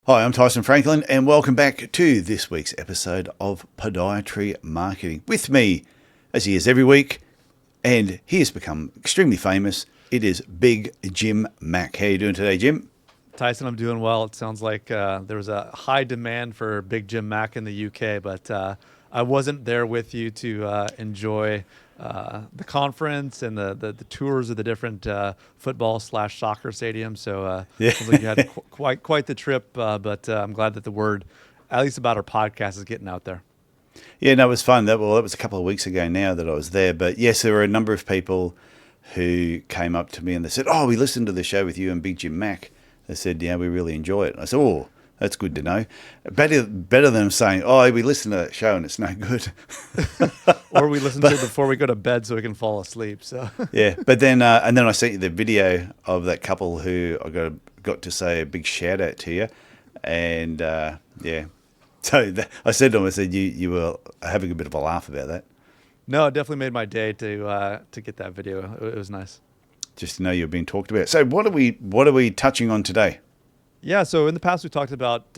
Hi, I'm Tyson Franklin, and welcome back to this week's episode of Podiatry Marketing. With me, as he is every week, and he has become extremely famous, it is Big Jim Mack. How are you doing today, Jim? Tyson, I'm doing well. It sounds like there was a high demand for Big Jim Mack in the UK, but I wasn't there with you to enjoy the conference and the tours of the different football/soccer stadiums. So Yeah. sounds like you had quite the trip, but I'm glad that the word, at least about our podcast, is getting out there. Yeah, no, it was fun. That was a couple of weeks ago now that I was there. But yes, there were a number of people who came up to me and they said, "Oh, we listened to the show with you and Big Jim Mack." They said, "Yeah, we really enjoy it." And I said, "Oh, that's good to know. Better than saying, oh, we listened to that show and it's no good." Or we listen to it before we go to bed so we can fall asleep. So Yeah, but then and then I sent you the video of that couple who I got to say a big shout out to you, and yeah, so I said to him, I said you were having a bit of a laugh about that, no, it definitely made my day to get that video. It was nice. just to know you're being talked about. So what are we touching on today? Yeah, so in the past we talked about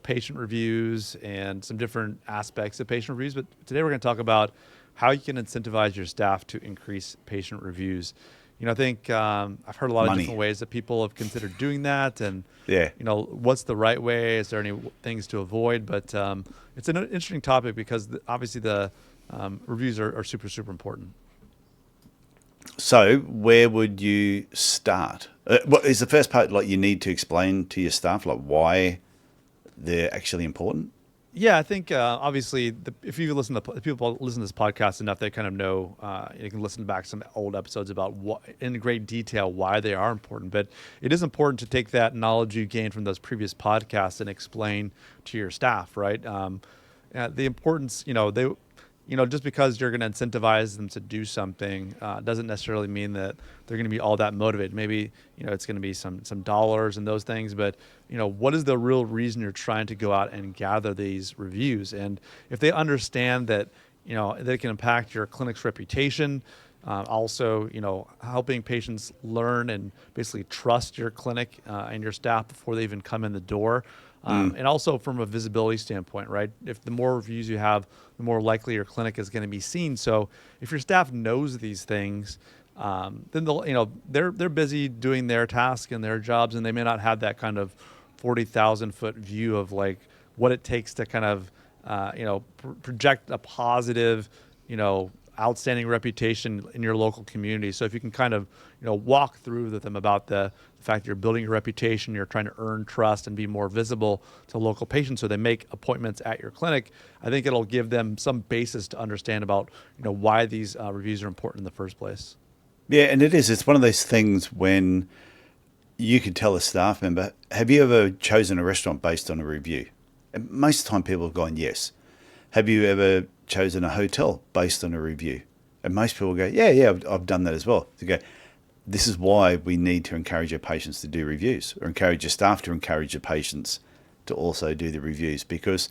patient reviews and some different aspects of patient reviews, but today we're going to talk about how you can incentivize your staff to increase patient reviews. I think I've heard a lot of Money. different ways that people have considered doing that, and Yeah. what's the right way? Is there any things to avoid? But it's an interesting topic because obviously the reviews are super important. So where would you start? What is the first part? Like you need to explain to your staff like why they're actually important. Yeah, I think obviously if people listen to this podcast enough, they kind of know. You can listen back to some old episodes about what in great detail why they are important. But it is important to take that knowledge you gained from those previous podcasts and explain to your staff, right? The importance, just because you're going to incentivize them to do something doesn't necessarily mean that they're going to be all that motivated. Maybe, it's going to be some dollars and those things, but, what is the real reason you're trying to go out and gather these reviews? And if they understand that, they can impact your clinic's reputation, also, helping patients learn and basically trust your clinic and your staff before they even come in the door. And also from a visibility standpoint, right? If the more reviews you have, the more likely your clinic is going to be seen. So if your staff knows these things, then they're busy doing their task and their jobs, and they may not have that kind of 40,000 foot view of like what it takes to kind of project a positive, outstanding reputation in your local community. So if you can kind of, walk through with them about the fact that you're building your reputation, you're trying to earn trust and be more visible to local patients so they make appointments at your clinic, I think it'll give them some basis to understand about, why these reviews are important in the first place. Yeah, and it's one of those things when you could tell a staff member, have you ever chosen a restaurant based on a review? And most of the time people have gone, yes. Have you ever chosen a hotel based on a review? And most people go, yeah, I've done that as well. They go, this is why we need to encourage our patients to do reviews, or encourage your staff to encourage your patients to also do the reviews, because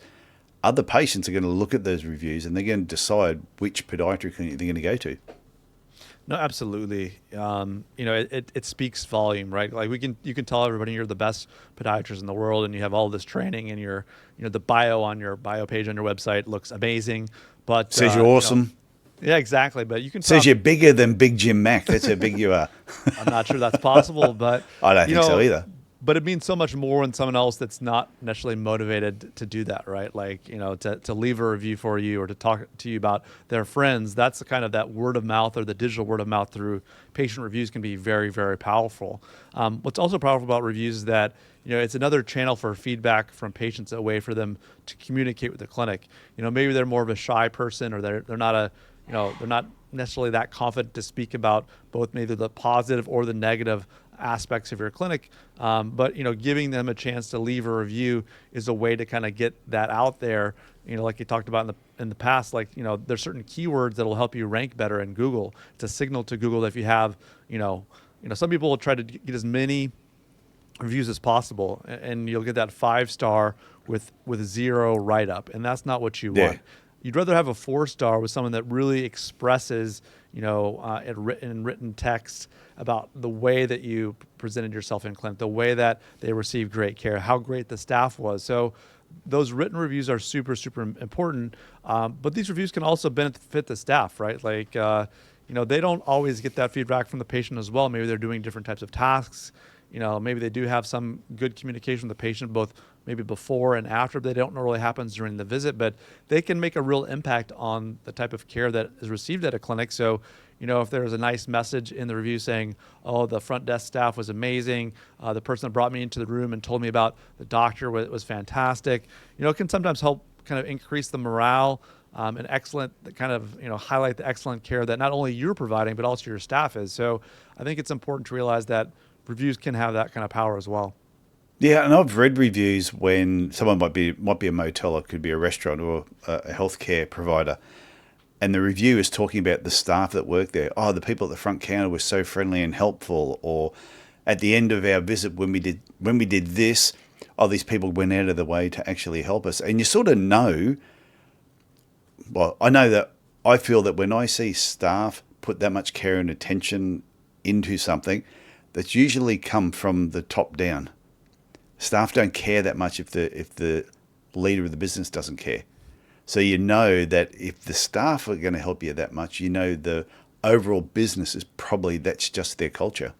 other patients are going to look at those reviews and they're going to decide which podiatry clinic they're going to go to. No, absolutely. It speaks volume, right? Like you can tell everybody you're the best podiatrist in the world, and you have all this training, and the bio on your bio page on your website looks amazing, but Says you're awesome. Yeah, exactly. But you can Says you're bigger than Big Jim Mack. That's how big you are. I'm not sure that's possible, but I don't think so either. But it means so much more when someone else that's not necessarily motivated to do that, right? Like, to leave a review for you or to talk to you about their friends. That's the kind of that word of mouth, or the digital word of mouth through patient reviews, can be very, very powerful. What's also powerful about reviews is that, it's another channel for feedback from patients, a way for them to communicate with the clinic. Maybe they're more of a shy person, or they're not they're not necessarily that confident to speak about both maybe the positive or the negative aspects of your clinic, but giving them a chance to leave a review is a way to kind of get that out there. Like you talked about in the past, like there's certain keywords that will help you rank better in Google. It's a signal to Google that if you have some people will try to get as many reviews as possible, and you'll get that 5-star with 0 write-up, and that's not what you want. you'd rather have a 4-star with someone that really expresses, in written text about the way that you presented yourself in clinic, the way that they received great care, how great the staff was. So those written reviews are super, super important. But these reviews can also benefit the staff, right? Like, they don't always get that feedback from the patient as well. Maybe they're doing different types of tasks. Maybe they do have some good communication with the patient, both maybe before and after. They don't know really happens during the visit, but they can make a real impact on the type of care that is received at a clinic. So, if there's a nice message in the review saying, oh, the front desk staff was amazing, the person that brought me into the room and told me about the doctor was fantastic, it can sometimes help kind of increase the morale and excellent, kind of, highlight the excellent care that not only you're providing, but also your staff is. So I think it's important to realize that reviews can have that kind of power as well. Yeah, and I've read reviews when someone might be a motel, it could be a restaurant or a healthcare provider, and the review is talking about the staff that work there. Oh, the people at the front counter were so friendly and helpful. Or at the end of our visit, when we did this, oh, these people went out of the way to actually help us. And you sort of know. Well, I feel that when I see staff put that much care and attention into something, that's usually come from the top down. Staff don't care that much if the leader of the business doesn't care. So that if the staff are going to help you that much, the overall business is that's just their culture.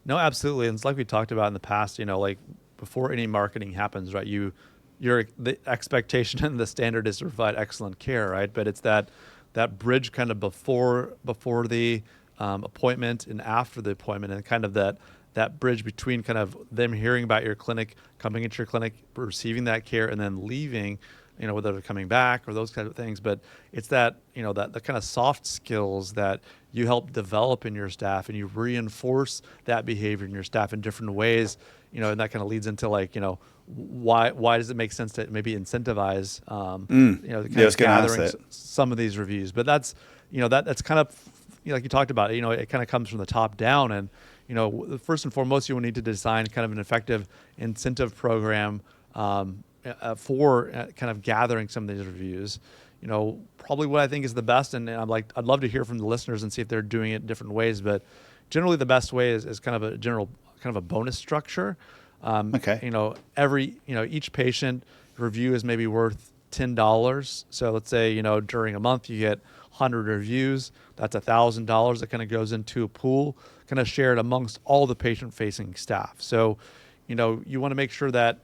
No, absolutely. And it's like we talked about in the past, like before any marketing happens, right? The expectation and the standard is to provide excellent care, right? But it's that bridge kind of before the appointment and after the appointment, and kind of that bridge between kind of them hearing about your clinic, coming into your clinic, receiving that care, and then leaving, whether they're coming back or those kind of things. But it's that, that the kind of soft skills that you help develop in your staff, and you reinforce that behavior in your staff in different ways, and that kind of leads into like, why does it make sense to maybe incentivize, the kind of gathering some of these reviews. But that's, that's kind of, like you talked about, it kind of comes from the top down. And, first and foremost, you will need to design kind of an effective incentive program for kind of gathering some of these reviews. Probably what I think is the best, and I'd love to hear from the listeners and see if they're doing it in different ways. But generally, the best way is kind of a general kind of a bonus structure. Okay. Each patient review is maybe worth $10. So let's say, during a month you get 100 reviews. That's $1,000 that kind of goes into a pool, kind of shared amongst all the patient-facing staff. So, you want to make sure that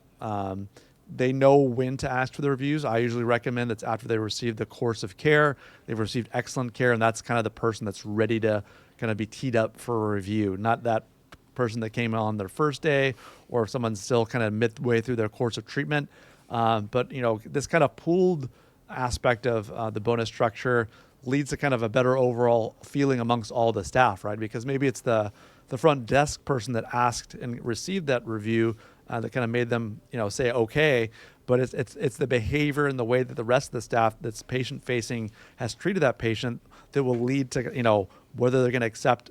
they know when to ask for the reviews. I usually recommend it's after they receive the course of care, they've received excellent care, and that's kind of the person that's ready to kind of be teed up for a review, not that person that came on their first day, or if someone's still kind of midway through their course of treatment. But this kind of pooled aspect of the bonus structure leads to kind of a better overall feeling amongst all the staff, right? Because maybe it's the front desk person that asked and received that review that kind of made them, say okay, but it's the behavior and the way that the rest of the staff that's patient facing has treated that patient that will lead to, whether they're going to accept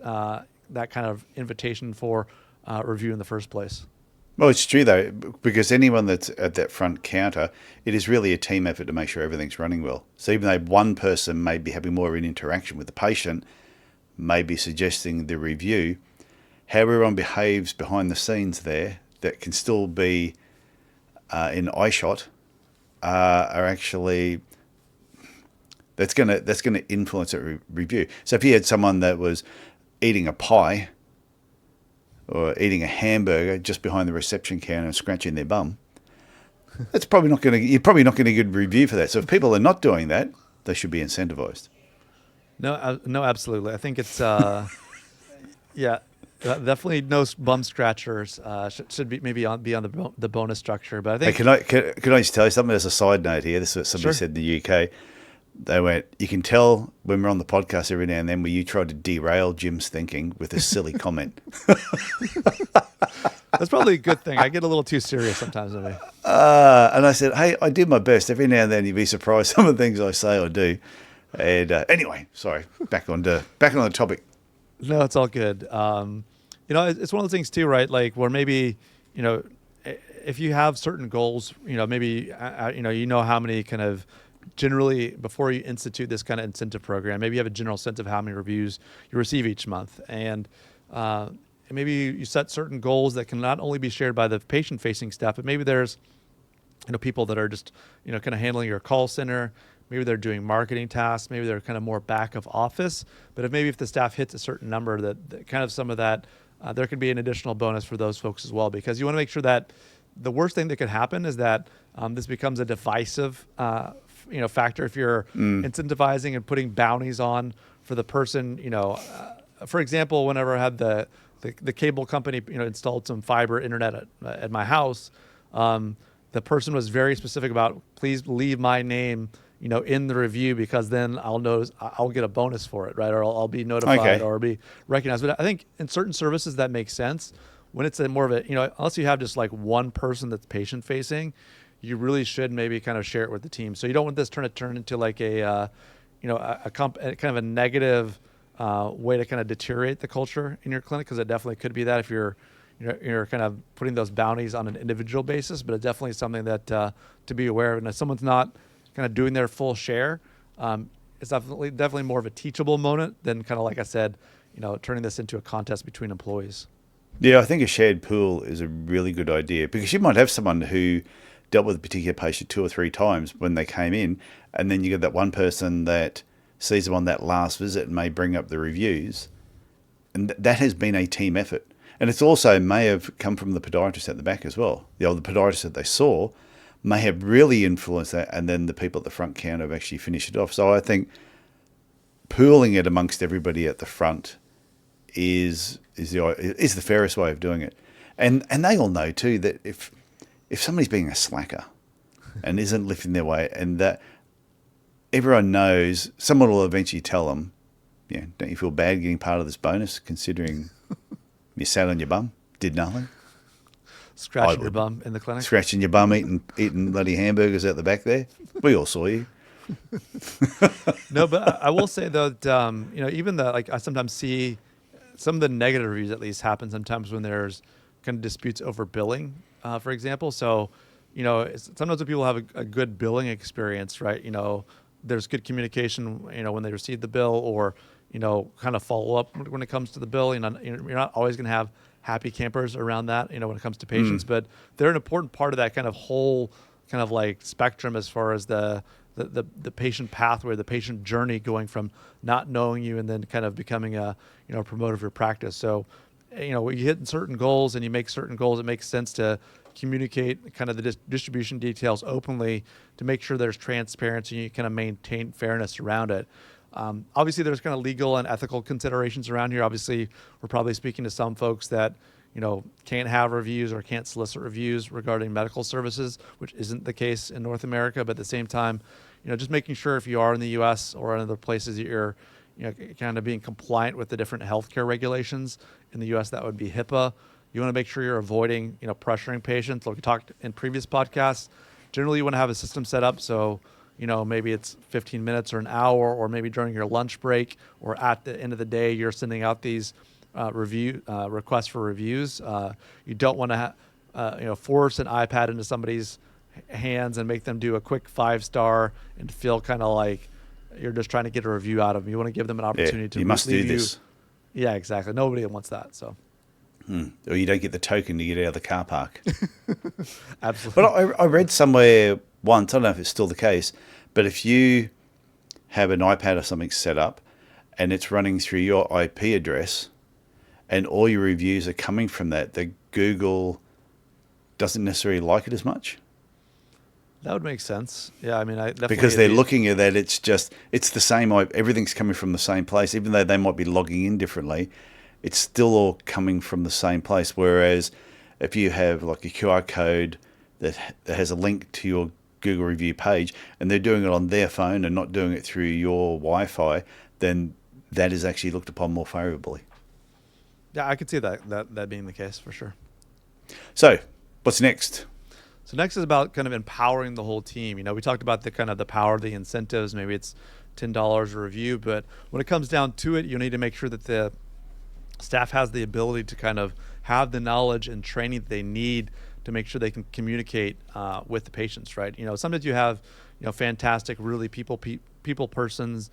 that kind of invitation for review in the first place. Well, it's true though, because anyone that's at that front counter, it is really a team effort to make sure everything's running well. So even though one person may be having more of an interaction with the patient, may be suggesting the review, how everyone behaves behind the scenes there that can still be in eye shot are actually that's gonna influence a review. So if you had someone that was eating a pie or eating a hamburger just behind the reception counter and scratching their bum, you're probably not going to get a review for that. So if people are not doing that, they should be incentivized. No, absolutely. I think it's yeah, definitely no bum scratchers. Should be maybe be on the bonus structure. But I think can I just tell you something as a side note here? This is what somebody said in the UK. They went, you can tell when we're on the podcast every now and then where you try to derail Jim's thinking with a silly comment. That's probably a good thing. I get a little too serious sometimes. And I said, hey, I do my best. Every now and then you'd be surprised some of the things I say or do. And anyway, sorry, back on the topic. No, it's all good. It's one of those things too, right? Like where maybe, if you have certain goals, maybe, how many kind of generally, before you institute this kind of incentive program, maybe you have a general sense of how many reviews you receive each month. And maybe you set certain goals that can not only be shared by the patient-facing staff, but maybe there's people that are just, kind of handling your call center. Maybe they're doing marketing tasks. Maybe they're kind of more back of office. But if the staff hits a certain number, that kind of some of that, there could be an additional bonus for those folks as well, because you want to make sure that the worst thing that could happen is that this becomes a divisive, factor. If you're incentivizing and putting bounties on for the person, for example, whenever I had the cable company, installed some fiber internet at my house, the person was very specific about, please leave my name, in the review, because then I'll get a bonus for it, right? Or I'll be notified or be recognized. But I think in certain services that makes sense. When it's more of a, unless you have just like one person that's patient facing, you really should maybe kind of share it with the team. So you don't want this to turn into like a kind of a negative way to kind of deteriorate the culture in your clinic, because it definitely could be that if you're kind of putting those bounties on an individual basis. But it's definitely something that to be aware of. And if someone's not kind of doing their full share, it's definitely more of a teachable moment than kind of, like I said, turning this into a contest between employees. Yeah, I think a shared pool is a really good idea, because you might have someone who dealt with a particular patient 2 or 3 times when they came in, and then you get that one person that sees them on that last visit and may bring up the reviews, and that has been a team effort. And it's also may have come from the podiatrist at the back as well. The podiatrist that they saw may have really influenced that, and then the people at the front counter have actually finished it off. So I think pooling it amongst everybody at the front is the fairest way of doing it. And they all know too that if somebody's being a slacker and isn't lifting their weight, and that everyone knows, someone will eventually tell them, don't you feel bad getting part of this bonus, considering you sat on your bum, did nothing? Scratching your bum in the clinic? Scratching your bum, eating bloody hamburgers out the back there. We all saw you. No, but I will say though that, even I sometimes see some of the negative reviews at least happen sometimes when there's kind of disputes over billing, for example. So, sometimes when people have a good billing experience, right? There's good communication, when they receive the bill, or, kind of follow up when it comes to the bill. You're not always going to have happy campers around that, when it comes to patients, but they're an important part of that kind of whole kind of like spectrum as far as the patient pathway, the patient journey, going from not knowing you and then kind of becoming a promoter of your practice. So, when you hit certain goals and you make certain goals, it makes sense to communicate kind of the distribution details openly to make sure there's transparency and you kind of maintain fairness around it. Obviously, there's kind of legal and ethical considerations around here. Obviously, we're probably speaking to some folks that can't have reviews or can't solicit reviews regarding medical services, which isn't the case in North America. But at the same time, just making sure if you are in the U.S. or in other places that you're, kind of being compliant with the different healthcare regulations. In the U.S., that would be HIPAA. You want to make sure you're avoiding, pressuring patients. Like we talked in previous podcasts, generally you want to have a system set up so, maybe it's 15 minutes or an hour, or maybe during your lunch break or at the end of the day, you're sending out these requests for reviews. You don't want to, force an iPad into somebody's hands and make them do a quick 5-star and feel kind of like you're just trying to get a review out of them. You want to give them an opportunity to you must do this. Yeah, exactly. Nobody wants that. So. Or you don't get the token to get out of the car park. Absolutely. But I read somewhere once, I don't know if it's still the case, but if you have an iPad or something set up and it's running through your IP address and all your reviews are coming from that, the Google doesn't necessarily like it as much. That would make sense. Yeah, I mean, I definitely, because they're looking at that, it's the same. Everything's coming from the same place, even though they might be logging in differently. It's still all coming from the same place. Whereas if you have like a QR code that has a link to your Google review page, and they're doing it on their phone and not doing it through your Wi-Fi, then that is actually looked upon more favorably. Yeah, I could see that being the case for sure. So, what's next? So next is about kind of empowering the whole team. We talked about the kind of the power of the incentives. Maybe it's $10 a review, but when it comes down to it, you need to make sure that the staff has the ability to kind of have the knowledge and training that they need to make sure they can communicate with the patients, right? Sometimes you have, fantastic, really people persons,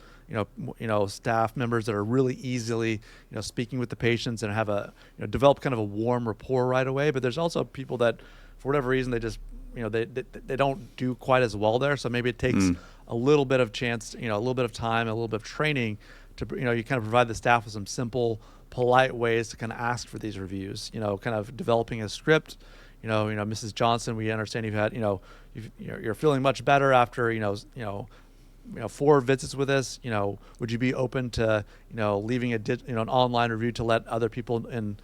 staff members that are really easily, speaking with the patients and have develop kind of a warm rapport right away. But there's also people that, for whatever reason, they just, they don't do quite as well there. So maybe it takes a little bit of chance, a little bit of time, a little bit of training to, you kind of provide the staff with some simple, polite ways to kind of ask for these reviews, kind of developing a script. Mrs. Johnson, we understand you've had, you're feeling much better after, 4 visits with us. Would you be open to, leaving an online review to let other people in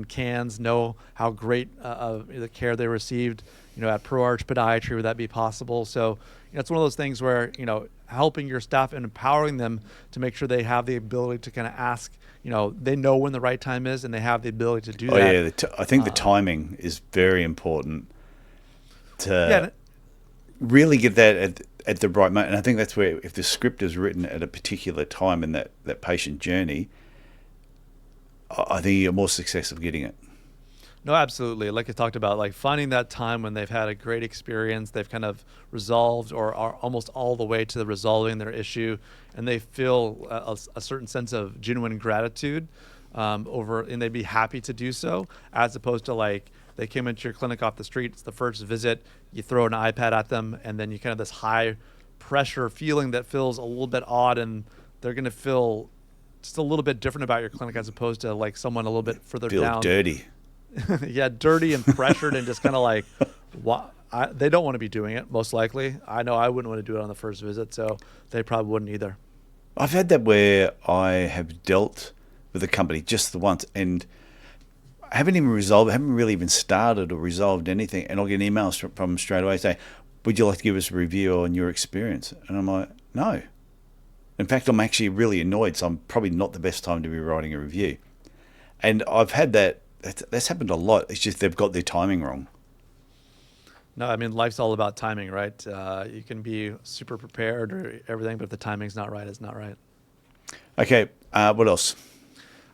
Cairns know how great the care they received, at ProArch Podiatry? Would that be possible? So, it's one of those things where, helping your staff and empowering them to make sure they have the ability to kind of ask, they know when the right time is and they have the ability to do that. Yeah, I think the timing is very important to really get that at the right moment. And I think that's where, if the script is written at a particular time in that patient journey, I think you're more successful getting it. No, absolutely. Like I talked about, like finding that time when they've had a great experience, they've kind of resolved or are almost all the way to resolving their issue, and they feel a certain sense of genuine gratitude and they'd be happy to do so, as opposed to like they came into your clinic off the street, it's the first visit, you throw an iPad at them, and then you kind of this high pressure feeling that feels a little bit odd, and they're going to feel just a little bit different about your clinic as opposed to like someone a little bit further down. Feel dirty. Yeah, dirty and pressured and just kind of like, they don't want to be doing it, most likely. I know I wouldn't want to do it on the first visit, so they probably wouldn't either. I've had that where I have dealt with a company just the once and haven't really even started or resolved anything, and I'll get emails from them straight away saying, would you like to give us a review on your experience? And I'm like, no. In fact, I'm actually really annoyed, so I'm probably not the best time to be writing a review. And I've had that. That's happened a lot. It's just they've got their timing wrong. No, I mean, life's all about timing, right? You can be super prepared or everything, but if the timing's not right, it's not right. Okay, what else?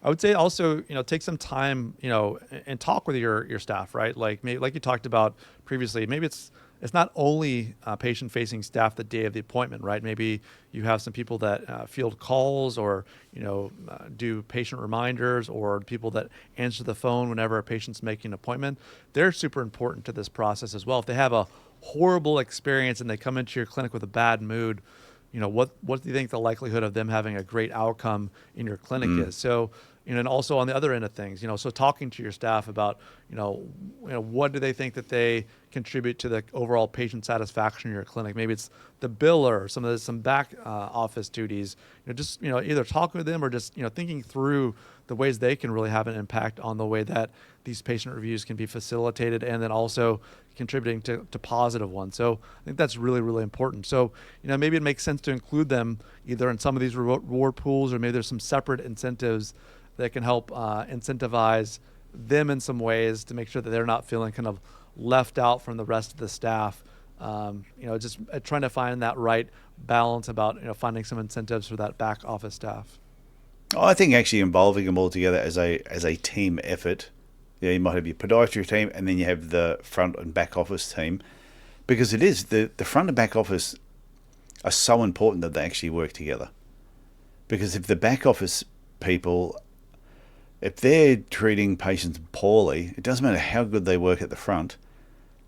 I would say also, take some time, and talk with your staff, right? Like maybe, like you talked about previously, maybe it's not only patient-facing staff the day of the appointment, right? Maybe you have some people that field calls or, do patient reminders, or people that answer the phone whenever a patient's making an appointment. They're super important to this process as well. If they have a horrible experience and they come into your clinic with a bad mood, what do you think the likelihood of them having a great outcome in your clinic is? So, and also on the other end of things, so talking to your staff about, what do they think that they contribute to the overall patient satisfaction in your clinic? Maybe it's the biller, some back office duties, either talking with them or just, thinking through the ways they can really have an impact on the way that these patient reviews can be facilitated, and then also contributing to positive ones. So I think that's really, really important. So, maybe it makes sense to include them either in some of these reward pools, or maybe there's some separate incentives that can help incentivize them in some ways to make sure that they're not feeling kind of left out from the rest of the staff. Just trying to find that right balance about, finding some incentives for that back office staff. I think actually involving them all together as a team effort. Yeah, you might have your podiatry team, and then you have the front and back office team, because it is the front and back office are so important that they actually work together. Because if the back office people, if they're treating patients poorly, it doesn't matter how good they work at the front,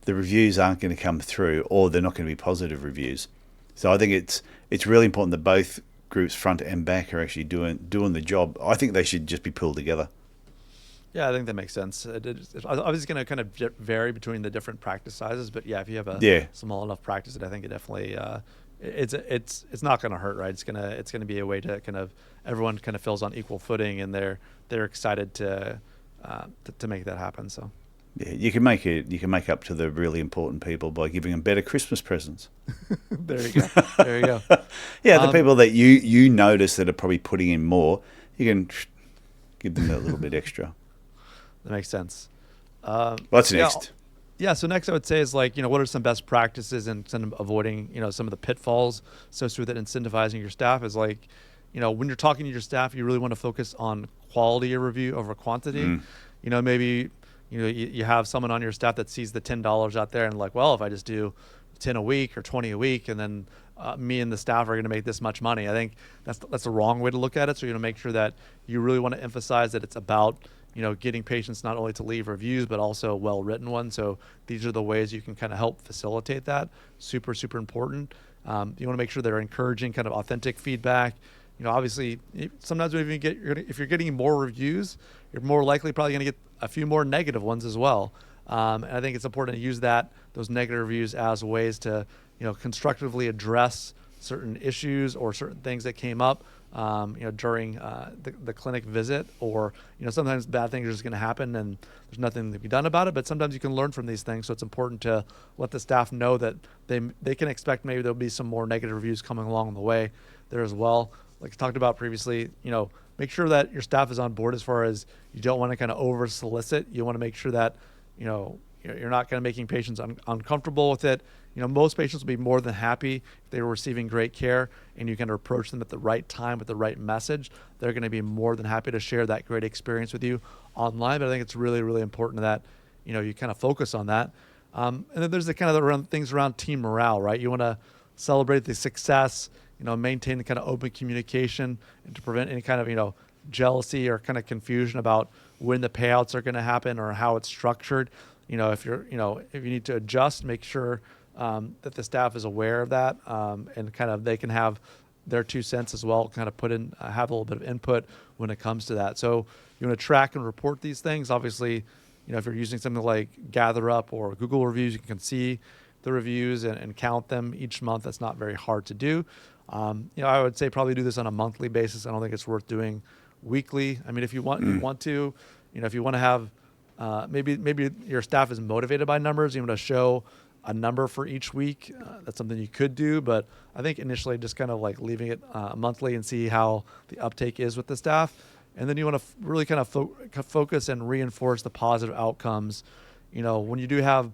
the reviews aren't going to come through, or they're not going to be positive reviews. So I think it's really important that both groups, front and back, are actually doing the job. I think they should just be pulled together. Yeah, I think that makes sense. It's obviously going to kind of vary between the different practice sizes, but yeah, if you have a small enough practice, I think it definitely it's not going to hurt, right? It's gonna be a way to kind of everyone kind of feels on equal footing, and they're excited to make that happen. So yeah, you can make up to the really important people by giving them better Christmas presents. There you go. Yeah, the people that you notice that are probably putting in more, you can give them a little bit extra. That makes sense. What's next? Yeah, so next I would say is like, what are some best practices and kind of avoiding, some of the pitfalls associated with incentivizing your staff is like, when you're talking to your staff, you really want to focus on quality of review over quantity. Maybe you have someone on your staff that sees the $10 out there and like, well, if I just do 10 a week or 20 a week, and then me and the staff are going to make this much money. I think that's the wrong way to look at it. So you're going to make sure that you really want to emphasize that it's about, getting patients not only to leave reviews, but also well-written ones. So these are the ways you can kind of help facilitate that. Super, super important. You want to make sure they're encouraging kind of authentic feedback. Obviously, sometimes if you're getting more reviews, you're more likely probably going to get a few more negative ones as well. And I think it's important to use those negative reviews as ways to, constructively address certain issues or certain things that came up, during the clinic visit, or, sometimes bad things are just going to happen and there's nothing to be done about it. But sometimes you can learn from these things. So it's important to let the staff know that they can expect maybe there'll be some more negative reviews coming along the way there as well. Like I talked about previously, make sure that your staff is on board as far as you don't want to kind of over solicit. You want to make sure that, you're not kind of making patients uncomfortable with it. Most patients will be more than happy if they were receiving great care and you kind of approach them at the right time with the right message. They're going to be more than happy to share that great experience with you online. But I think it's really, really important that, you kind of focus on that. And then there's the kind of things around team morale, right? You want to celebrate the success, maintain the kind of open communication and to prevent any kind of, jealousy or kind of confusion about when the payouts are going to happen or how it's structured. If you need to adjust, make sure that the staff is aware of that, and kind of they can have their 2 cents as well, kind of have a little bit of input when it comes to that. So you want to track and report these things. Obviously, if you're using something like GatherUp or Google Reviews, you can see the reviews and count them each month. That's not very hard to do. I would say probably do this on a monthly basis. I don't think it's worth doing weekly. I mean, if you want to, if you want to have, maybe your staff is motivated by numbers, you want to show a number for each week. That's something you could do, but I think initially just kind of like leaving it monthly and see how the uptake is with the staff. And then you want to really kind of focus and reinforce the positive outcomes. When you do have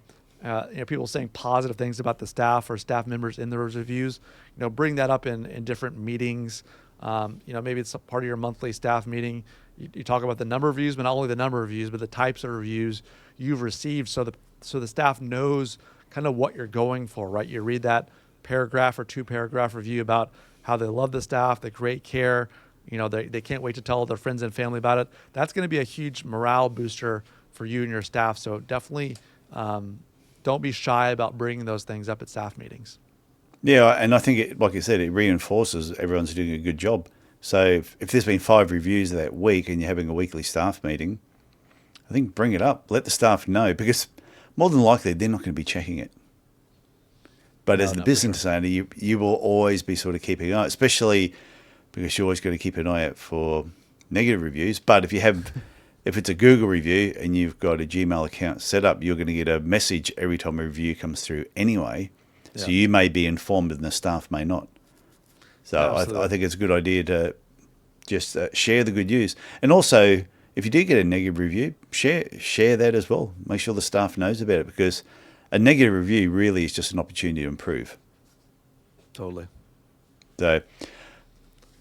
people saying positive things about the staff or staff members in those reviews, bring that up in different meetings. Maybe it's a part of your monthly staff meeting. You talk about the number of reviews, but not only the number of reviews, but the types of reviews you've received. So the staff knows kind of what you're going for, right? You read that paragraph or 2-paragraph review about how they love the staff, the great care, they can't wait to tell their friends and family about it. That's going to be a huge morale booster for you and your staff. So definitely don't be shy about bringing those things up at staff meetings. Yeah, and I think, like you said, it reinforces everyone's doing a good job. So if there's been 5 reviews that week and you're having a weekly staff meeting, I think bring it up. Let the staff know, because more than likely they're not going to be checking it. But as the business owner, you will always be sort of keeping an eye, especially because you always got to keep an eye out for negative reviews. But if it's a Google review and you've got a Gmail account set up, you're going to get a message every time a review comes through anyway. Yeah. So you may be informed and the staff may not. So I think it's a good idea to just share the good news. And also, if you do get a negative review, share that as well. Make sure the staff knows about it, because a negative review really is just an opportunity to improve. Totally. So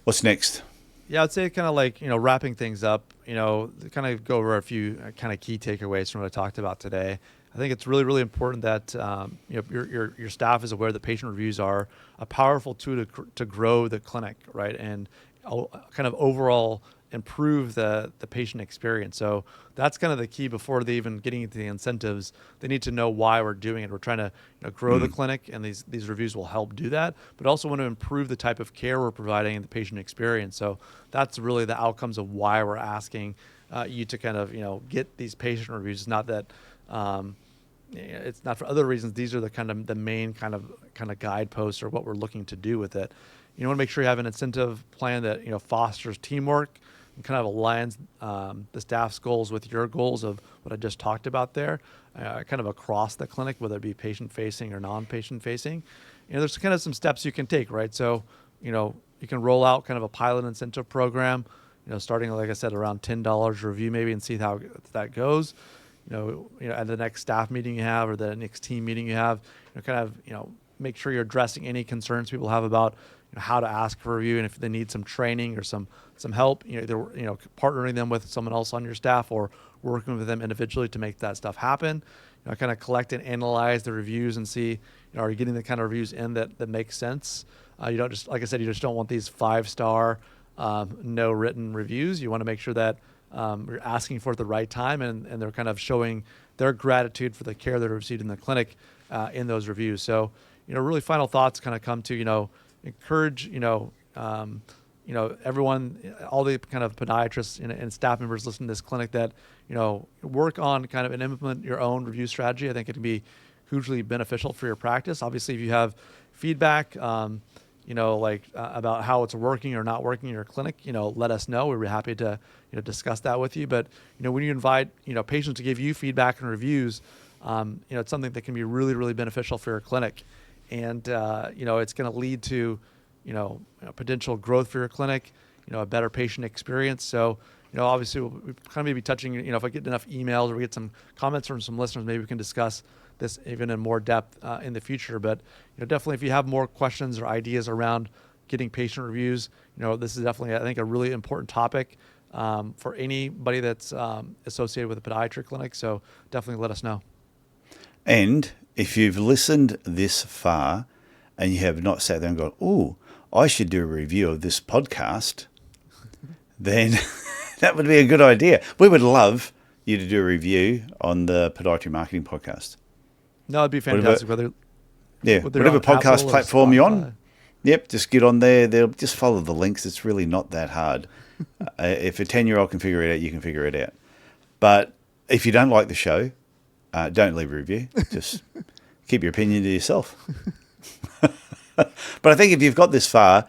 what's next? Yeah, I'd say kind of like, wrapping things up, kind of go over a few kind of key takeaways from what I talked about today. I think it's really, really important that your staff is aware that patient reviews are a powerful tool to grow the clinic, right? And kind of overall improve the patient experience. So that's kind of the key before they even getting into the incentives. They need to know why we're doing it. We're trying to grow the clinic, and these reviews will help do that, but also want to improve the type of care we're providing and the patient experience. So that's really the outcomes of why we're asking you to kind of get these patient reviews. It's not that it's not for other reasons. These are the main kind of guideposts or what we're looking to do with it. You want to make sure you have an incentive plan that fosters teamwork and kind of aligns the staff's goals with your goals of what I just talked about there, kind of across the clinic, whether it be patient-facing or non-patient facing. There's kind of some steps you can take, right? So, you can roll out kind of a pilot incentive program, starting, like I said, around $10 a review maybe, and see how that goes. At the next staff meeting you have or the next team meeting you have, make sure you're addressing any concerns people have about, how to ask for a review, and if they need some training or some help, either partnering them with someone else on your staff or working with them individually to make that stuff happen. Kind of collect and analyze the reviews and see, are you getting the kind of reviews in that make sense? You don't just, like I said, you just don't want these 5-star, no written reviews. You want to make sure that you're asking for it at the right time, and they're kind of showing their gratitude for the care they've received in the clinic in those reviews. So, really final thoughts kind of come to, encourage, everyone, all the kind of podiatrists and staff members listening to this clinic that, work on kind of and implement your own review strategy. I think it can be hugely beneficial for your practice. Obviously, if you have feedback, about how it's working or not working in your clinic, let us know. We'd be happy to, discuss that with you. But, when you invite, patients to give you feedback and reviews, it's something that can be really, really beneficial for your clinic. And, it's going to lead to, potential growth for your clinic, a better patient experience. So, obviously we'll kind of maybe touching, if I get enough emails or we get some comments from some listeners, maybe we can discuss this even in more depth in the future. But, definitely if you have more questions or ideas around getting patient reviews, this is definitely, I think, a really important topic for anybody that's associated with a podiatry clinic. So definitely let us know. And if you've listened this far and you have not sat there and gone, oh, I should do a review of this podcast, then that would be a good idea. We would love you to do a review on the Podiatry Marketing podcast. No, it'd be fantastic. Whatever on podcast Apple platform you're on. Yep, just get on there. They'll just follow the links. It's really not that hard. If a 10-year-old can figure it out, you can figure it out. But if you don't like the show, don't leave a review. Just keep your opinion to yourself. But I think if you've got this far,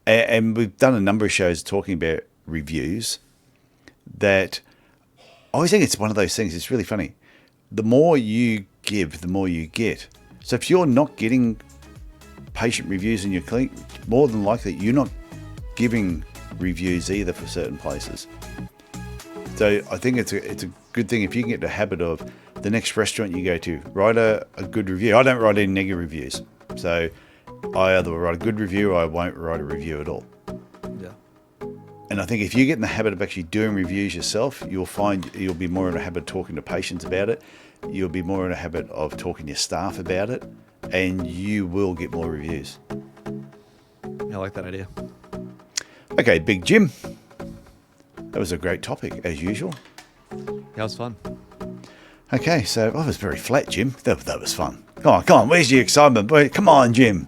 and we've done a number of shows talking about reviews, that I always think it's one of those things. It's really funny. The more you give, the more you get. So if you're not getting patient reviews in your clinic, more than likely you're not giving reviews either for certain places. So I think it's a good thing if you can get the habit of the next restaurant you go to, write a good review. I don't write any negative reviews. So I either write a good review or I won't write a review at all. Yeah. And I think if you get in the habit of actually doing reviews yourself, you'll find you'll be more in a habit of talking to patients about it. You'll be more in a habit of talking to your staff about it, and you will get more reviews. Yeah, I like that idea. Okay, Big Jim. That was a great topic, as usual. Yeah, it was fun. Okay, so I was very flat, Jim. That was fun. Come on, where's your excitement? Come on, Jim.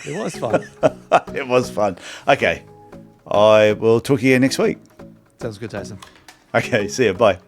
It was fun. It was fun. Okay, I will talk to you next week. Sounds good, Tyson. Okay, see you. Bye.